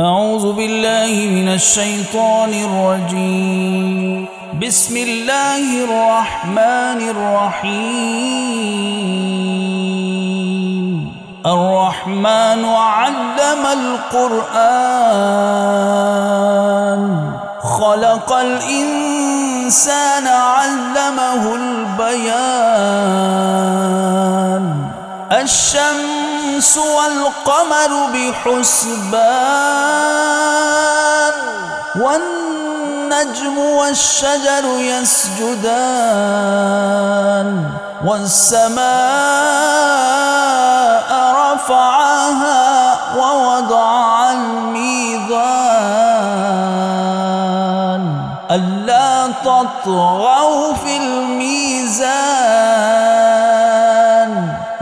أعوذ بالله من الشيطان الرجيم. بسم الله الرحمن الرحيم. الرحمن علم القرآن خلق الإنسان علمه البيان. الشمس والقمر بحسبان والنجم والشجر يسجدان والسماء رفعها ووضع الميزان ألا تطغوا في الميزان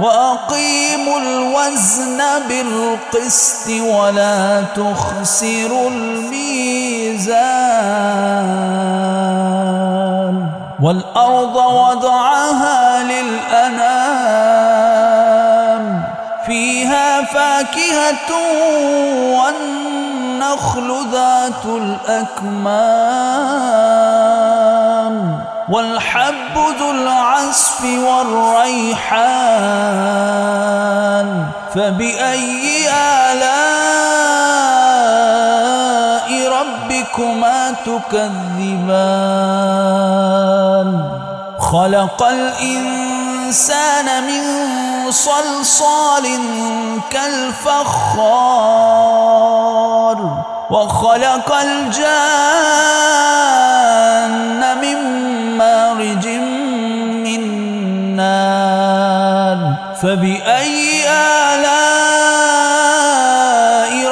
وأقيموا الوزن بالقسط ولا تخسروا الميزان. والأرض وضعها للأنام فيها فاكهة والنخل ذات الأكمام والحب ذو العصف والريحان. فبأي آلاء ربكما تكذبان. خلق الإنسان من صلصال كالفخار وخلق الجان من مارج من نار. فبأي آلاء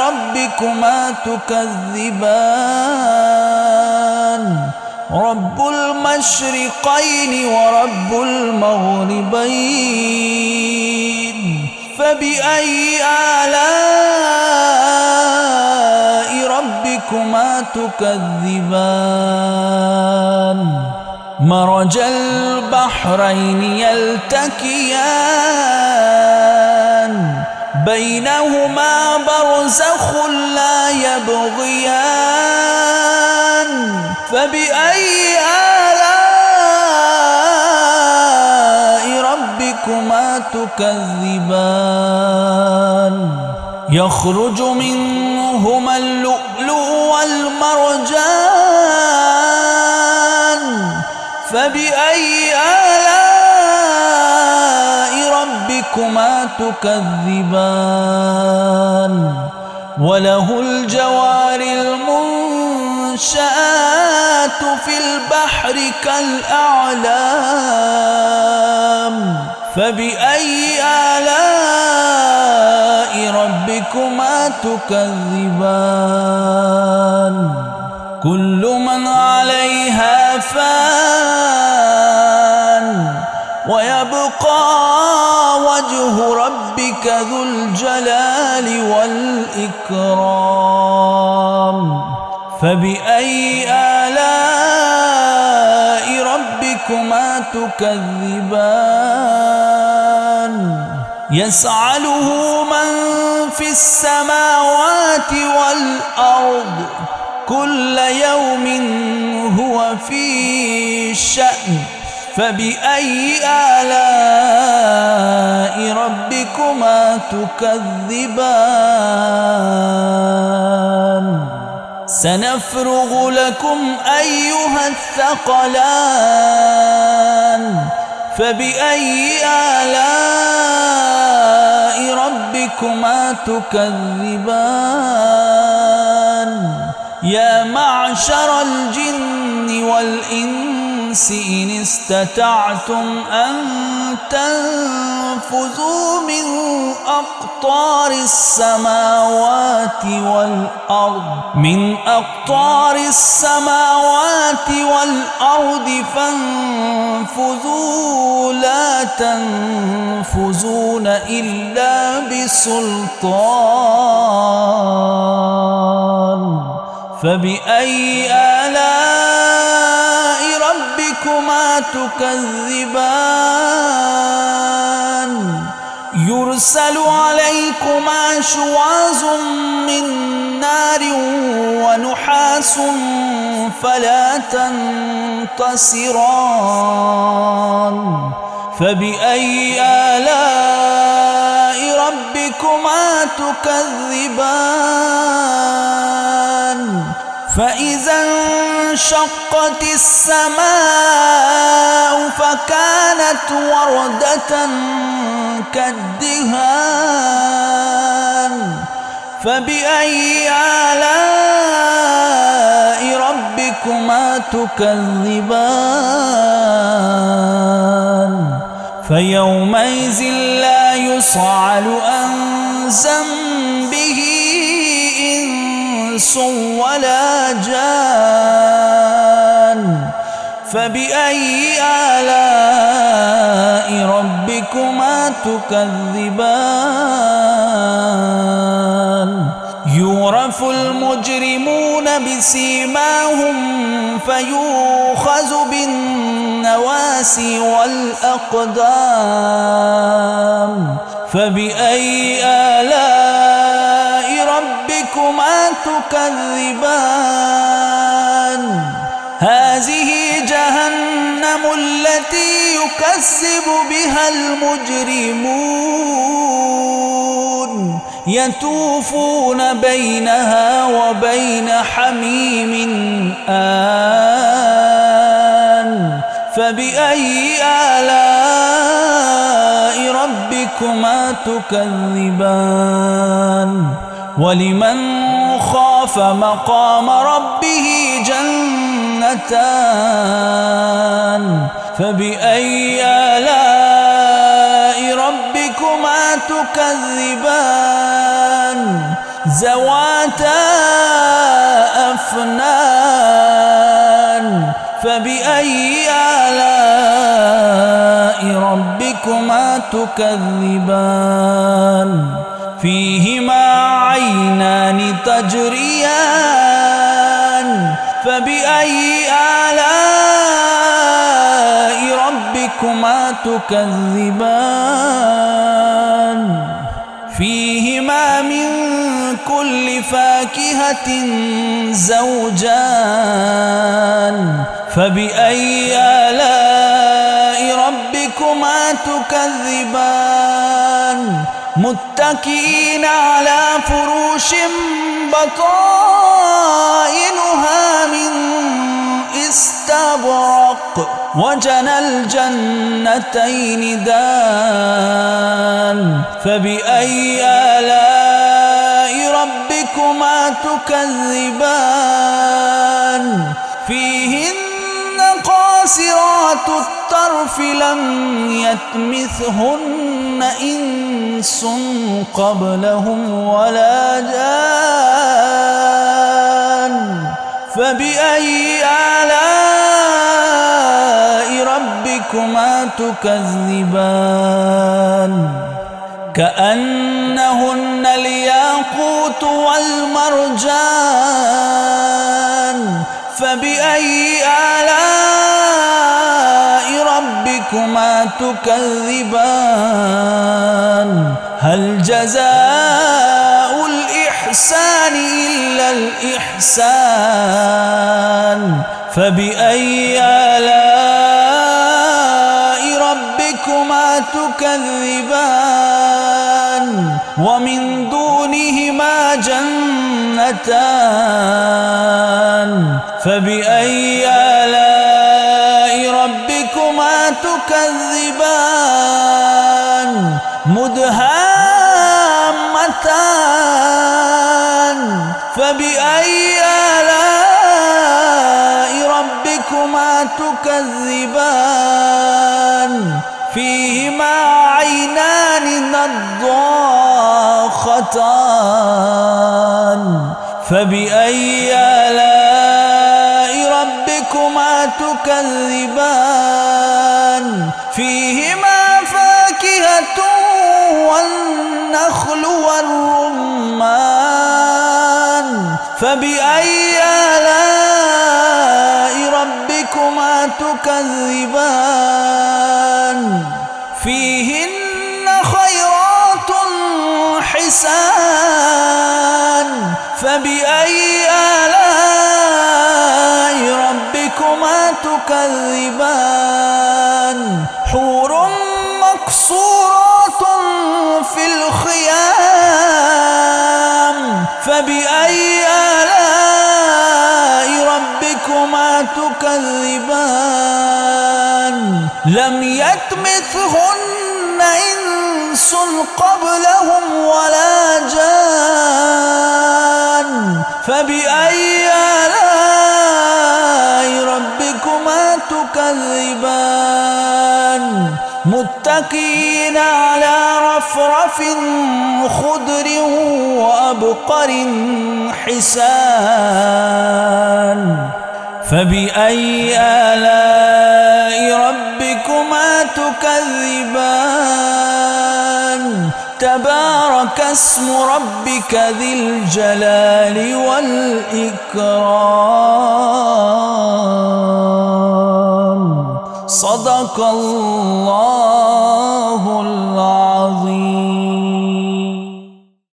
ربكما تكذبان. رب المشرقين ورب المغربين. فبأي آلاء ربكما تكذبان. مرج البحرين يلتقيان بينهما برزخ لا يبغيان. فبأي آلاء ربكما تكذبان. يخرج منهما اللؤلؤ والمرجان. فبأي آلاء ربكما تكذبان. وله الجوار المنشآت في البحر كالأعلام. فبأي آلاء ربكما تكذبان. كل من عليها فان ويبقى وجه ربك ذو الجلال والإكرام. فبأي آلاء ربكما تكذبان. يسأله من في السماوات والأرض كل يوم هو في شأن. فبأي آلاء ربكما تكذبان. سنفرغ لكم أيها الثقلان. فبأي آلاء ربكما تكذبان. يا معشر الجن والإنس إن استطعتم أن تنفذوا من أقطار السماوات والأرض فانفذوا لا تنفذون إلا بسلطان. فبأي آلاء ربكما تكذبان. يرسل عليكما شواظ من نار نار ونحاس فلا تنتصران فبأي آلاء ربكما تكذبان فإذا انشقت السماء فكانت وردة كالدهان فبأي آلاء ربكما تكذبان فيومئذ لا يسأل عن ذنبه إنس ولا جان فبأي آلاء ربكما تكذبان يعرف المجرمون بسيماهم فيؤخذ بالنواسي والأقدام فبأي آلاء ربكما تكذبان هذه جهنم التي يكذب بها المجرمون يطوفون بينها وبين حميم آن فبأي آلاء ربكما تكذبان ولمن خاف مقام ربه جنتان فبأي آلاء ربكما تكذبان ذواتا أفنان فبأي آلاء ربكما تكذبان فيهما عينان تجريان فبأي آلاء ربكما تكذبان فيهما من كل فاكهة زوجان فبأي آلاء ربكما تكذبان متكئين على فروش بطائنها من استبرق وجنى الجنتين دان فبأي آلاء ربكما تكذبان فيهن قاصرات الطرف لم يطمثهن إنس قبلهم ولا جان فبأي آلاء ربكما تكذبان كأنهن الياقوت والمرجان فبأي آلاء ربكما تكذبان هل جزاء الإحسان إلا الإحسان فبأي آلاء ربكما تكذبان ومن دونهما جنتان فبأي آلاء ربكما تكذبان مدهامتان فبأي آلاء ربكما تكذبان فيهما عينان نضاختان فبأي آلاء ربكما تكذبان فيهما فاكهة والنخل والرمان فبأي آلاء ربكما تكذبان فيهن خيرات حسان فبأي آلاء ربكما تكذبان حور مقصورات في الخيام فبأي آلاء ربكما تكذبان لم يطمثهن إنس قبلهم ولا جان فبأي آلاء ربكما تكذبان متكئين على رفرف خضر وأبقر حسان فبأي آلاء ربكما تكذبان تبارك اسم ربك ذي الجلال والإكرام صدق الله